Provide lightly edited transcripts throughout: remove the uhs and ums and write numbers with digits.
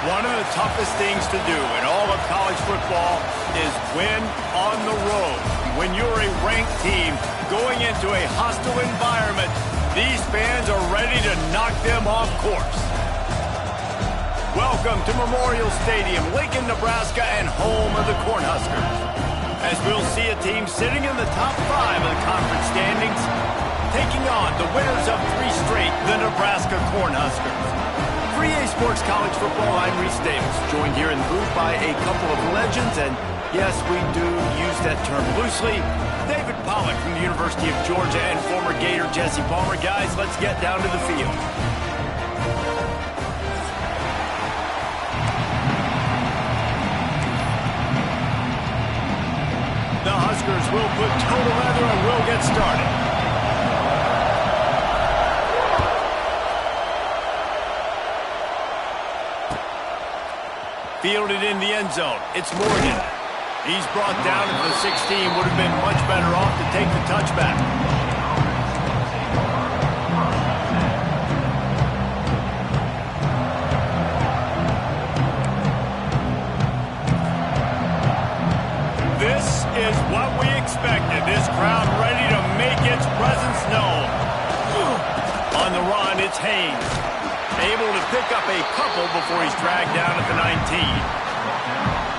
One of the toughest things to do in all of college football is win on the road. When you're a ranked team going into a hostile environment, these fans are ready to knock them off course. Welcome to Memorial Stadium, Lincoln, Nebraska, and home of the Cornhuskers. As we'll see a team sitting in the top 5 of the conference standings, taking on the winners of 3 straight, the Nebraska Cornhuskers. For EA Sports College Football, I'm Reese Davis, joined here in the booth by a couple of legends, and yes, we do use that term loosely. David Pollack from the University of Georgia and former Gator Jesse Palmer. Guys, let's get down to the field. The Huskers will put toe to leather and will get started. Fielded in the end zone. It's Morgan. He's brought down at the 16. Would have been much better off to take the touchback. This is what we expected. This crowd ready to make its presence known. On the run, it's Haynes. Able to pick up a couple before he's dragged down at the 19.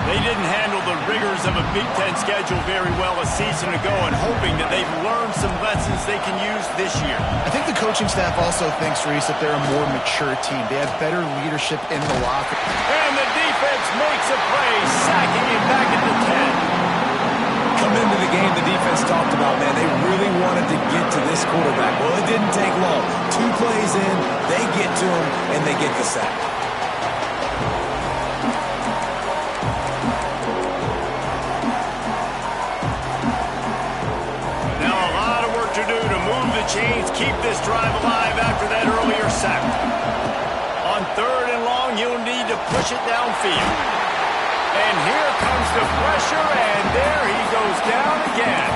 They didn't handle the rigors of a Big Ten schedule very well a season ago, and hoping that they've learned some lessons they can use this year. I think the coaching staff also thinks, Reese, that they're a more mature team. They have better leadership in the locker. And the defense makes a play, sacking him back at the 10. Coming into the game, the defense talked about, man, they really wanted to get to this quarterback. Well, it didn't take long. 2 plays in, they get to him, and they get the sack. Now a lot of work to do to move the chains, keep this drive alive after that earlier sack. On 3rd and long, you'll need to push it downfield. And here comes the pressure, and there he goes down again.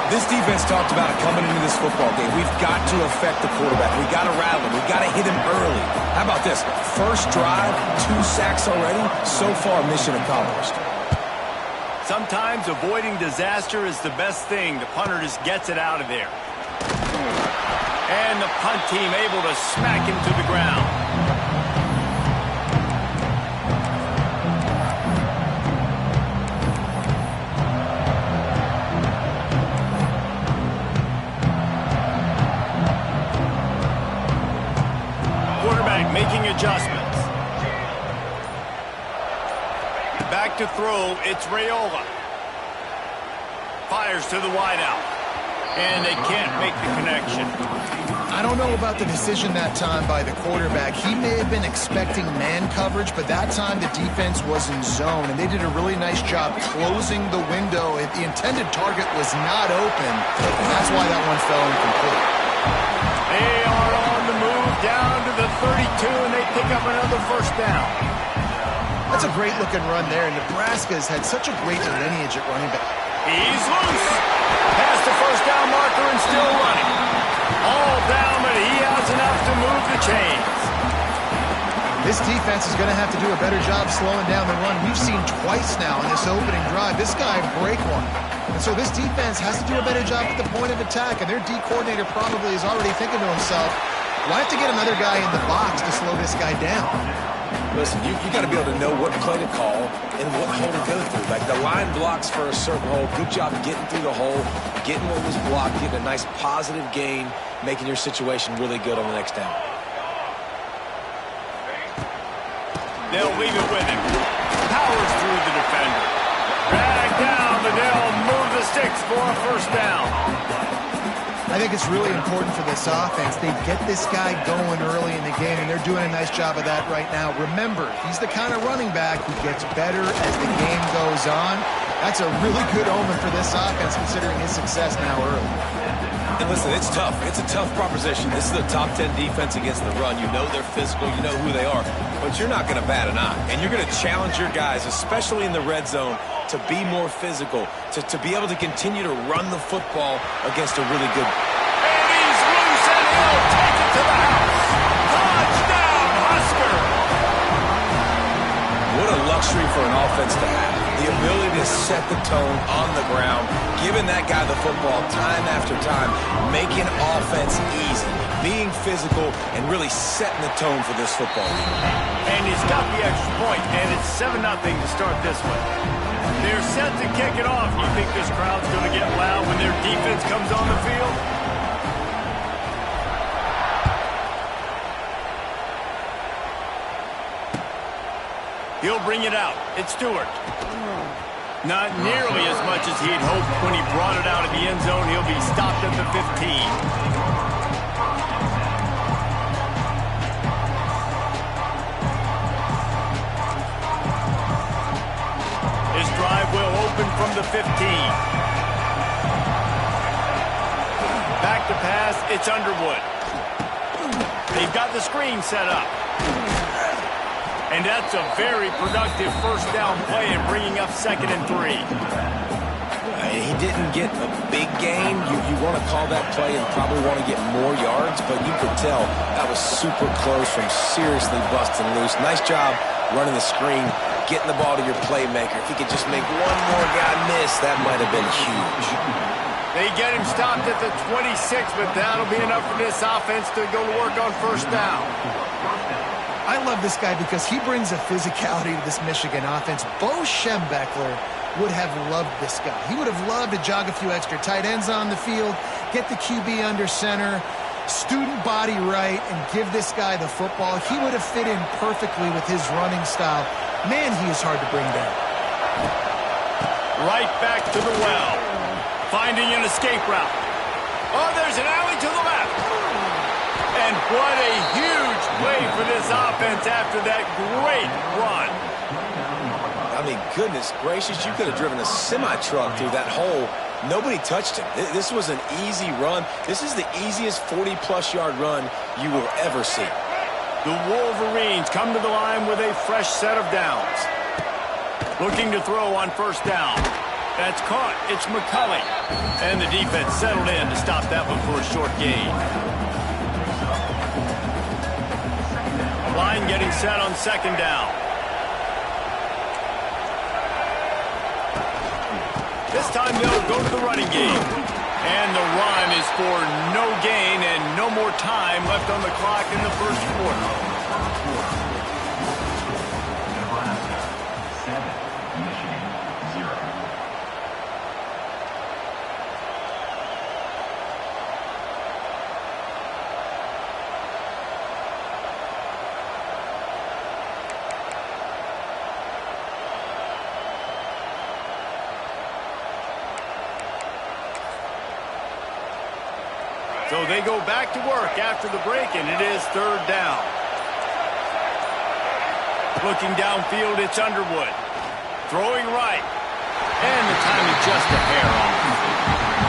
This defense talked about it coming into this football game. We've got to affect the quarterback. We've got to rattle him. We've got to hit him early. How about this? First drive, 2 sacks already. So far, mission accomplished. Sometimes avoiding disaster is the best thing. The punter just gets it out of there. And the punt team able to smack him to the ground. Making adjustments. Back to throw, it's Raiola. Fires to the wideout. And they can't make the connection. I don't know about the decision that time by the quarterback. He may have been expecting man coverage, but that time the defense was in zone, and they did a really nice job closing the window. If the intended target was not open, and that's why that one fell incomplete. They are on the move down to the 32, and they pick up another first down. That's a great-looking run there, and Nebraska's had such a great lineage at running back. He's loose. Past the first down marker and still running. All down, but he has enough to move the chains. This defense is going to have to do a better job slowing down the run. We've seen twice now in this opening drive this guy break one. And so this defense has to do a better job at the point of attack, and their D coordinator probably is already thinking to himself, well, I have to get another guy in the box to slow this guy down. Listen, you got to be able to know what play to call and what hole to go through. Like the line blocks for a certain hole. Good job getting through the hole, getting what was blocked, getting a nice positive gain, making your situation really good on the next down. They'll leave it with him. Powers through the defender. Drag down, but they'll move the sticks for a first down. I think it's really important for this offense. They get this guy going early in the game, and they're doing a nice job of that right now. Remember, he's the kind of running back who gets better as the game goes on. That's a really good omen for this offense, considering his success now early. And listen, it's tough. It's a tough proposition. This is a top 10 defense against the run. You know they're physical. You know who they are. But you're not going to bat an eye. And you're going to challenge your guys, especially in the red zone, to be more physical, to be able to continue to run the football against a really good. And he's loose, and he'll take it to the house. Touchdown, Husker! to set the tone on the ground, giving that guy the football time after time, making offense easy, being physical, and really setting the tone for this football game. And he's got the extra point, and it's 7-0 to start this one. They're set to kick it off. You think this crowd's going to get loud when their defense comes on the field? He'll bring it out. It's Stewart. Not nearly as much as he'd hoped when he brought it out of the end zone. He'll be stopped at the 15. His drive will open from the 15. Back to pass. It's Underwood. They've got the screen set up. And that's a very productive first down play in bringing up 2nd and 3. He didn't get a big gain. You want to call that play and probably want to get more yards, but you could tell that was super close from seriously busting loose. Nice job running the screen, getting the ball to your playmaker. If he could just make one more guy miss, that might have been huge. They get him stopped at the 26, but that'll be enough for this offense to go to work on first down. I love this guy because he brings a physicality to this Michigan offense. Bo Schembechler would have loved this guy. He would have loved to jog a few extra tight ends on the field, get the QB under center, student body right, and give this guy the football. He would have fit in perfectly with his running style. Man, he is hard to bring down. Right back to the well. Finding an escape route. Oh, there's an alley to the left. And what a huge play for this offense after that great run. I mean, goodness gracious, you could have driven a semi-truck through that hole. Nobody touched him. This was an easy run. This is the easiest 40-plus yard run you will ever see. The Wolverines come to the line with a fresh set of downs. Looking to throw on first down. That's caught. It's McCulley. And the defense settled in to stop that one for a short gain. Line getting set on 2nd down. This time they'll go to the running game. And the rhyme is for no gain and no more time left on the clock in the first quarter. So they go back to work after the break, and it is 3rd down. Looking downfield, it's Underwood. Throwing right. And the time is just a hair off.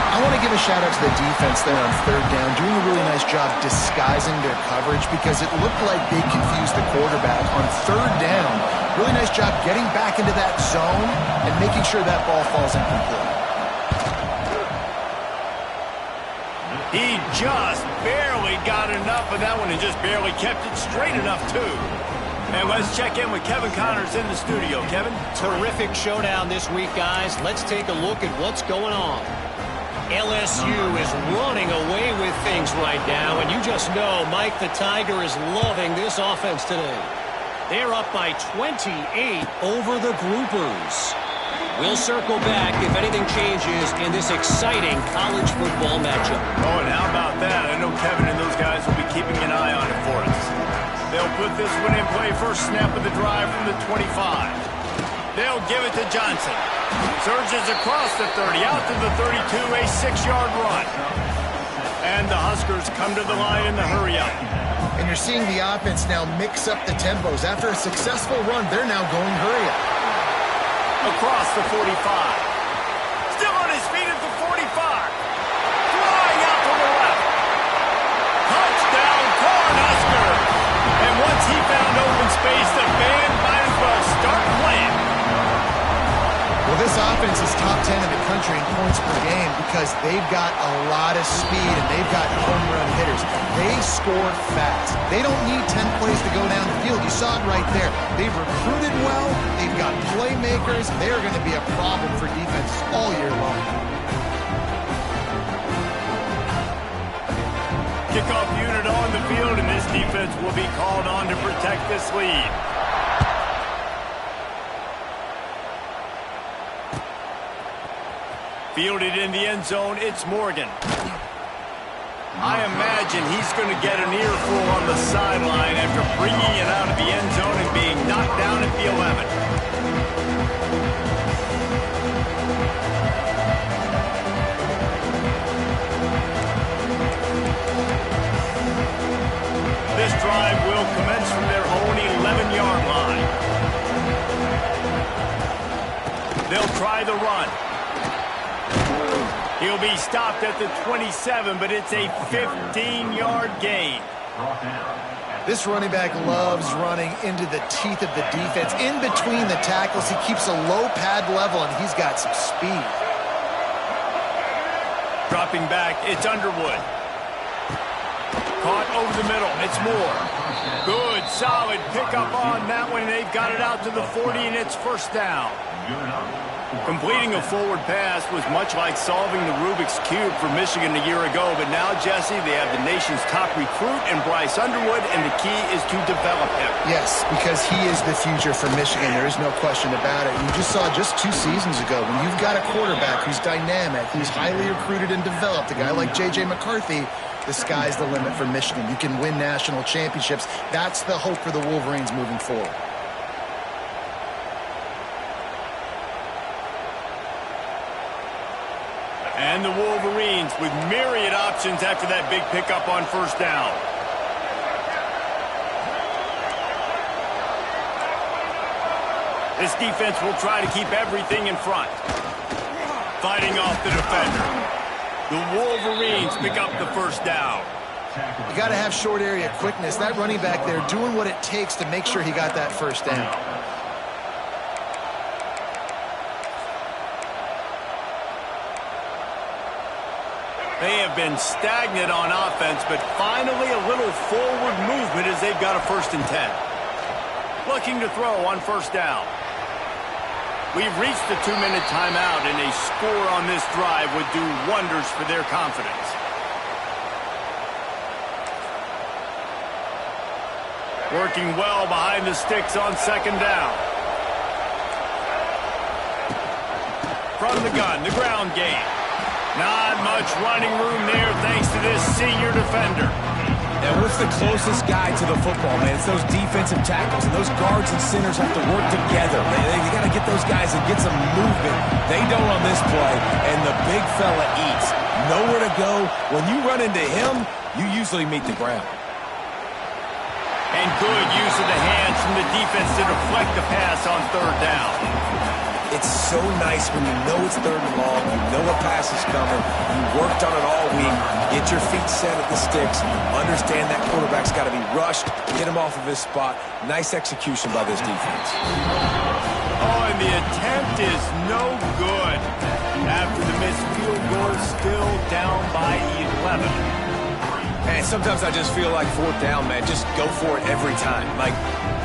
I want to give a shout-out to the defense there on 3rd down, doing a really nice job disguising their coverage because it looked like they confused the quarterback on 3rd down. Really nice job getting back into that zone and making sure that ball falls incomplete. He just barely got enough of that one and just barely kept it straight enough, too. And let's check in with Kevin Connors in the studio. Kevin? Terrific showdown this week, guys. Let's take a look at what's going on. LSU is running away with things right now, and you just know Mike the Tiger is loving this offense today. They're up by 28 over the Groupers. We'll circle back if anything changes in this exciting college football matchup. Oh, and how about that? I know Kevin and those guys will be keeping an eye on it for us. They'll put this one in play first snap of the drive from the 25. They'll give it to Johnson. Surges across the 30, out to the 32, a 6-yard run. And the Huskers come to the line in the hurry-up. And you're seeing the offense now mix up the tempos. After a successful run, they're now going hurry-up. Across the 45. Still on his feet at the 45. Flying out to the left. Touchdown, Cornhuskers. And once he found open space, the band might as well start playing. Well, this offense is top 10 in the country in points per game because they've got a lot of speed and they've got home run hitters. They score fast. They don't need 10 plays to go down the field. You saw it right there. They've recruited well. They've got playmakers. They're going to be a problem for defenses all year long. Kickoff unit on the field, and this defense will be called on to protect this lead. Fielded in the end zone, it's Morgan. I imagine he's going to get an earful on the sideline after bringing it out of the end zone and being knocked down at the 11. This drive will commence from their own 11-yard line. They'll try the run. He'll be stopped at the 27, but it's a 15-yard gain. This running back loves running into the teeth of the defense. In between the tackles, he keeps a low pad level, and he's got some speed. Dropping back, it's Underwood. Caught over the middle, it's Moore. Good, solid pickup on that one. They've got it out to the 40, and it's first down. Completing a forward pass was much like solving the Rubik's Cube for Michigan a year ago, but now, Jesse, they have the nation's top recruit in Bryce Underwood, and the key is to develop him. Yes, because he is the future for Michigan. There is no question about it. You just saw just 2 seasons ago when you've got a quarterback who's dynamic, who's highly recruited and developed, a guy like J.J. McCarthy, the sky's the limit for Michigan. You can win national championships. That's the hope for the Wolverines moving forward. And the Wolverines with myriad options after that big pickup on first down. This defense will try to keep everything in front. Fighting off the defender. The Wolverines pick up the first down. You got to have short area quickness. That running back there doing what it takes to make sure he got that first down. They have been stagnant on offense, but finally a little forward movement as they've got a 1st and 10. Looking to throw on first down. We've reached the 2-minute timeout, and a score on this drive would do wonders for their confidence. Working well behind the sticks on 2nd down. From the gun, the ground game. Not much running room there thanks to this senior defender. And what's the closest guy to the football, man? It's those defensive tackles, and those guards and centers have to work together. They got to get those guys and get some movement. They don't on this play, and the big fella eats. Nowhere to go. When you run into him, you usually meet the ground. And good use of the hands from the defense to deflect the pass on 3rd down. It's so nice when you know it's 3rd and long, you know a pass is coming, you worked on it all week, get your feet set at the sticks, understand that quarterback's got to be rushed, get him off of his spot. Nice execution by this defense. Oh, and the attempt is no good. After the missed field goal, still down by 11. And sometimes I just feel like 4th down, man, just go for it every time. Like,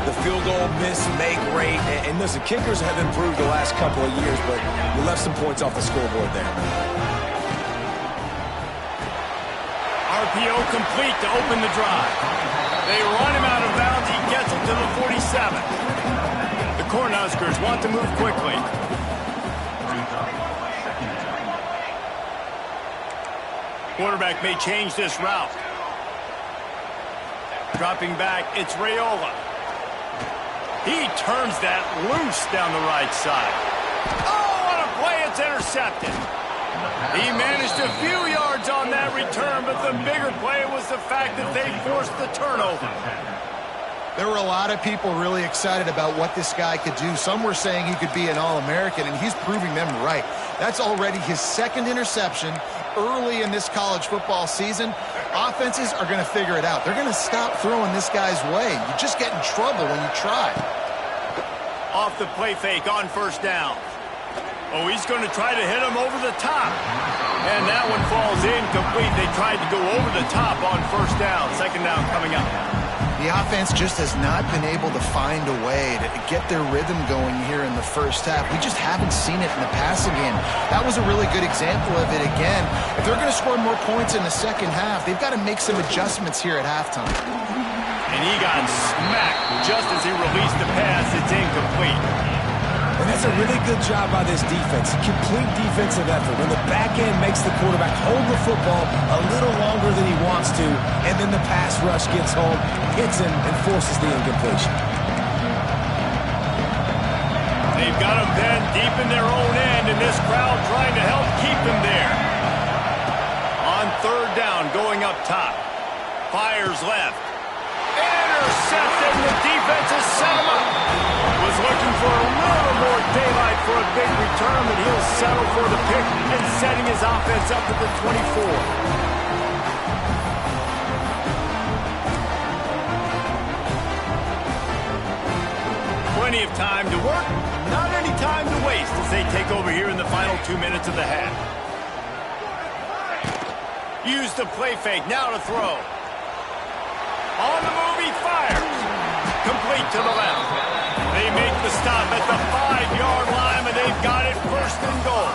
the field goal miss, make rate, and listen, kickers have improved the last couple of years, but you left some points off the scoreboard there. RPO complete to open the drive. They run him out of bounds. He gets it to the 47. The Cornhuskers want to move quickly. Quarterback may change this route. Dropping back, it's Raiola. He turns that loose down the right side. Oh, what a play. It's intercepted. He managed a few yards on that return, but the bigger play was the fact that they forced the turnover. There were a lot of people really excited about what this guy could do. Some were saying he could be an All-American, and he's proving them right. That's already his 2nd interception early in this college football season. Offenses are going to figure it out. They're going to stop throwing this guy's way. You just get in trouble when you try. Off the play fake on first down. Oh, he's going to try to hit him over the top. And that one falls incomplete. They tried to go over the top on first down. Second down coming up. The offense just has not been able to find a way to get their rhythm going here in the first half. We just haven't seen it in the passing game. That was a really good example of it again. If they're going to score more points in the second half, they've got to make some adjustments here at halftime. And he got smacked just as he released the pass. It's incomplete. And that's a really good job by this defense. Complete defensive effort. When the back end makes the quarterback hold the football a little longer than he wants to, and then the pass rush gets home, hits him, and forces the incompletion. They've got him then deep in their own end, and this crowd trying to help keep him there. On third down, going up top. Fires left. Intercepted, the defense has set him up. Was looking for a little more daylight for a big return, but he'll settle for the pick and setting his offense up at the 24. Plenty of time to work, not any time to waste as they take over here in the final 2 minutes of the half. Use the play fake, now to throw. On the move, he fires. Complete to the left. They make the stop at the 5-yard line, and they've got it first and goal.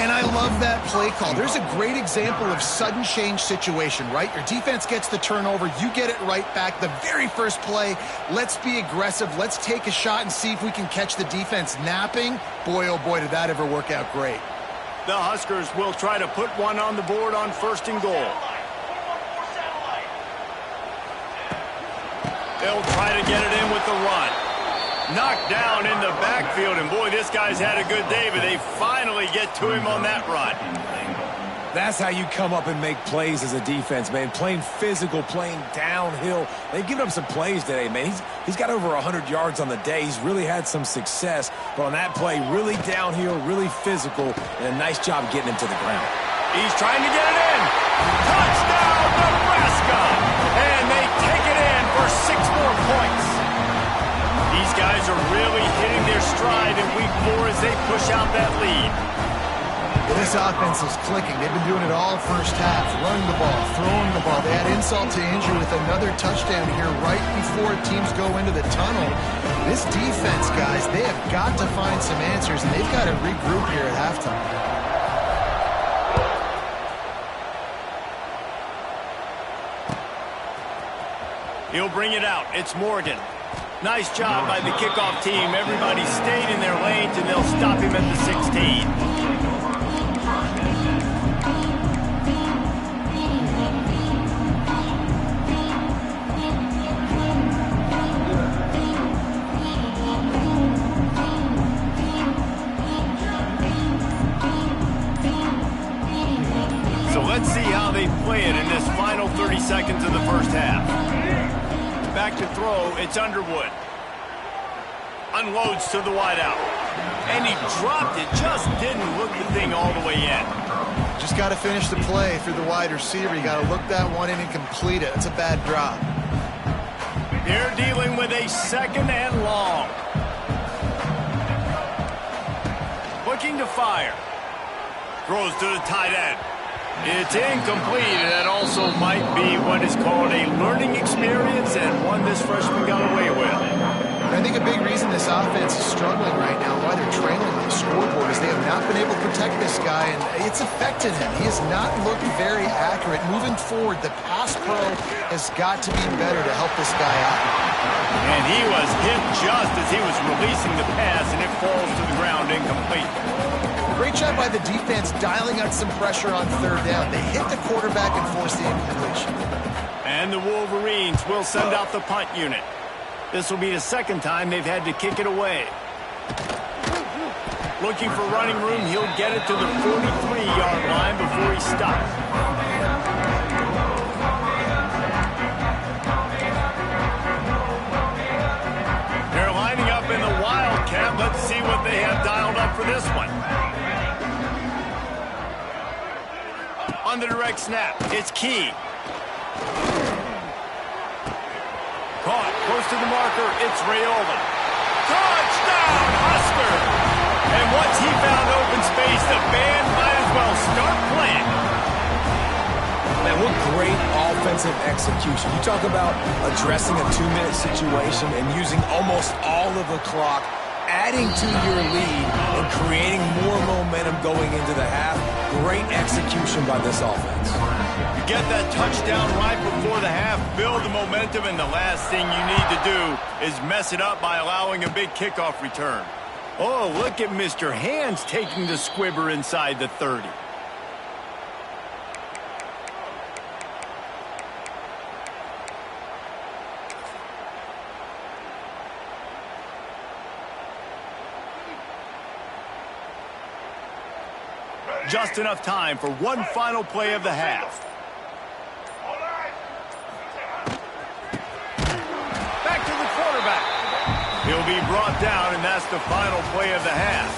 And I love that play call. There's a great example of sudden change situation, right? Your defense gets the turnover. You get it right back. The very first play, let's be aggressive. Let's take a shot and see if we can catch the defense napping. Boy, oh boy, did that ever work out great. The Huskers will try to put one on the board on first and goal. They'll try to get it in with the run. Knocked down in the backfield, and boy, this guy's had a good day, but they finally get to him on that run. That's how you come up and make plays as a defense, man. Playing physical, playing downhill. They've given up some plays today, man. He's got over 100 yards on the day. He's really had some success. But on that play, really downhill, really physical, and a nice job getting him to the ground. He's trying to get it in. Touchdown, Nebraska! And they take it in for 6 more points. These guys are really hitting their stride in week 4 as they push out that lead. This offense is clicking. They've been doing it all first half. Running the ball, throwing the ball. They add insult to injury with another touchdown here right before teams go into the tunnel. This defense, guys, they have got to find some answers, and they've got to regroup here at halftime. He'll bring it out. It's Morgan. Nice job by the kickoff team. Everybody stayed in their lanes, and they'll stop him at the 16. So let's see how they play it in this final 30 seconds of the first half. Back to throw, it's Underwood. Unloads to the wideout. And he dropped it, just didn't look the thing all the way in. Just got to finish the play through the wide receiver. You got to look that one in and complete it. It's a bad drop. They're dealing with a second and long. Looking to fire. Throws to the tight end. It's incomplete, and that also might be what is called a learning experience and one this freshman got away with. I think a big reason this offense is struggling right now, why they're trailing on the scoreboard, is they have not been able to protect this guy, and it's affected him. He has not looked very accurate. Moving forward, the pass pro has got to be better to help this guy out. And he was hit just as he was releasing the pass, and it falls to the ground incomplete. Great job by the defense dialing out some pressure on third down. They hit the quarterback and forced the incompletion. And the Wolverines will send out the punt unit. This will be the second time they've had to kick it away. Looking for running room, he'll get it to the 43-yard line before he stops. They're lining up in the Wildcat. Let's see what they have dialed up for this one. On the direct snap, it's Key. Caught, close to the marker, it's Raiola. Touchdown, Husker! And once he found open space, the band might as well start playing. Man, what great offensive execution. You talk about addressing a 2-minute situation and using almost all of the clock, adding to your lead and creating more momentum going into the half. Great execution by this offense. You get that touchdown right before the half, build the momentum, and the last thing you need to do is mess it up by allowing a big kickoff return. Oh, look at Mr. Hands taking the squibber inside the 30. Just enough time for one final play of the half. Back to the quarterback. He'll be brought down, and that's the final play of the half.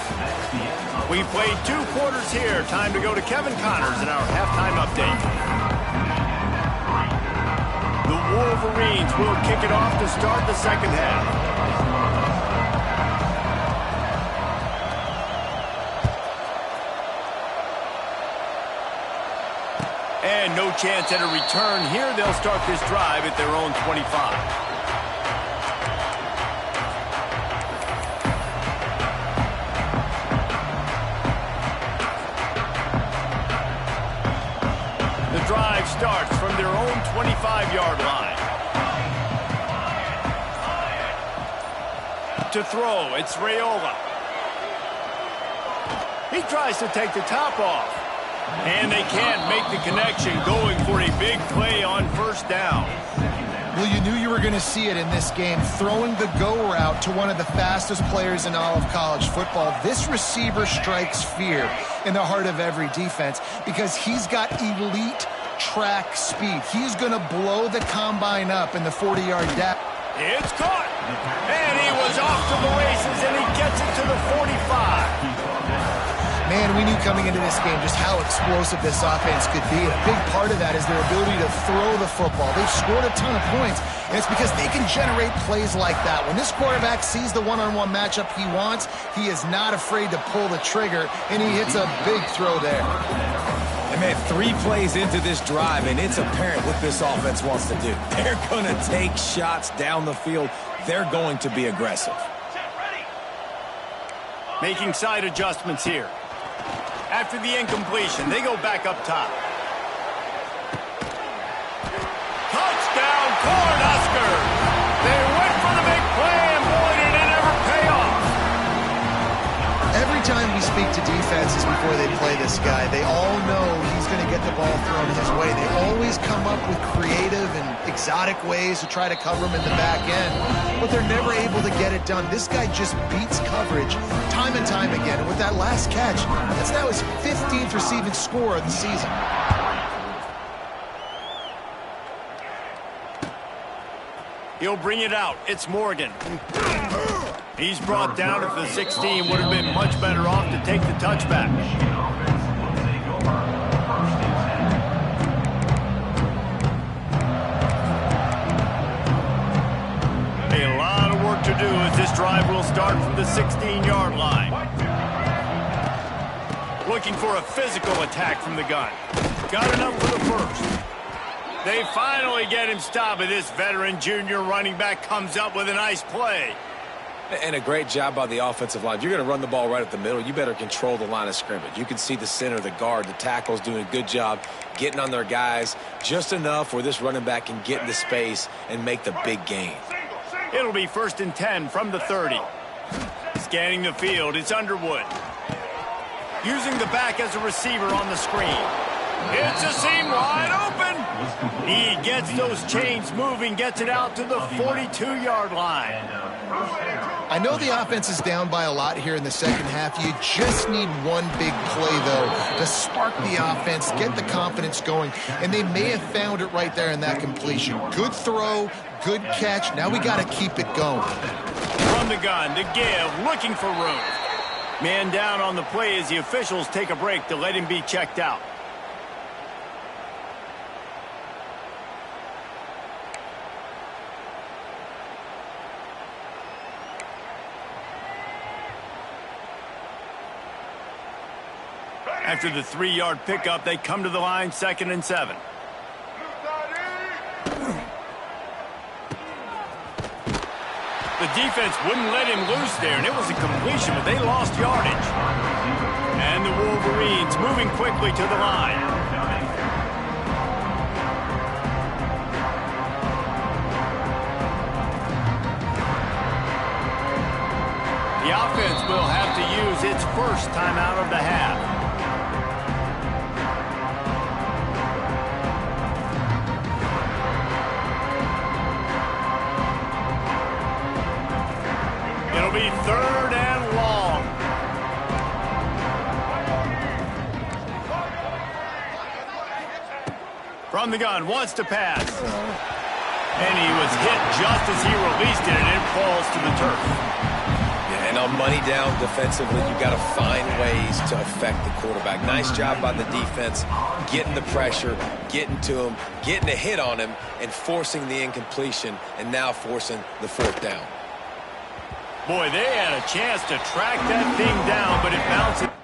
We played 2 quarters here. Time to go to Kevin Connors in our halftime update. The Wolverines will kick it off to start the second half. And no chance at a return here. They'll start this drive at their own 25. The drive starts from their own 25-yard line. To throw, it's Raiola. He tries to take the top off. And they can't make the connection, going for a big play on first down. Well, you knew you were going to see it in this game, throwing the go route to one of the fastest players in all of college football. This receiver strikes fear in the heart of every defense because he's got elite track speed. He's going to blow the combine up in the 40-yard dash. It's caught. And he was off to the races, and he gets it to the 45. Man, we knew coming into this game just how explosive this offense could be. A big part of that is their ability to throw the football. They've scored a ton of points, and it's because they can generate plays like that. When this quarterback sees the one-on-one matchup he wants, he is not afraid to pull the trigger, and he hits a big throw there. And man, 3 plays into this drive, and it's apparent what this offense wants to do. They're going to take shots down the field. They're going to be aggressive. Making side adjustments here. After the incompletion, they go back up top. Touchdown, Cornhuskers! They went for the big play, and boy, did it ever pay off. Every time we speak to defenses before they play this guy, they all know he's going to get the ball thrown his way. They always come up with creative and exotic ways to try to cover him in the back end, but they're never able to get it done. This guy just beats coverage time and time again. And with that last catch, that's now his 15th receiving score of the season. He'll bring it out. It's Morgan. He's brought down at the 16. Would have been much better off to take the touchback. A lot of work to do as this drive will start from the 16-yard line. Looking for a physical attack from the gun. Got enough for the first. They finally get him stopped, and this veteran junior running back comes up with a nice play. And a great job by the offensive line. If you're going to run the ball right at the middle, you better control the line of scrimmage. You can see the center, the guard, the tackles doing a good job getting on their guys just enough where this running back can get into space and make the big gain. It'll be 1st and 10 from the 30. Scanning the field, it's Underwood. Using the back as a receiver on the screen. It's a seam wide open. He gets those chains moving, gets it out to the 42-yard line. I know the offense is down by a lot here in the second half. You just need one big play, though, to spark the offense, get the confidence going, and they may have found it right there in that completion. Good throw, good catch. Now we got to keep it going. From the gun to give, looking for room. Man down on the play as the officials take a break to let him be checked out. After the 3-yard pickup, they come to the line, 2nd and 7. The defense wouldn't let him loose there, and it was a completion, but they lost yardage. And the Wolverines moving quickly to the line. The offense will have to use its first timeout of the half. It'll be 3rd and long. From the gun, wants to pass. And he was hit just as he released it, and it falls to the turf. Yeah, and on money down defensively, you've got to find ways to affect the quarterback. Nice job by the defense, getting the pressure, getting to him, getting a hit on him, and forcing the incompletion, and now forcing the 4th down. Boy, they had a chance to track that thing down, but it bounced.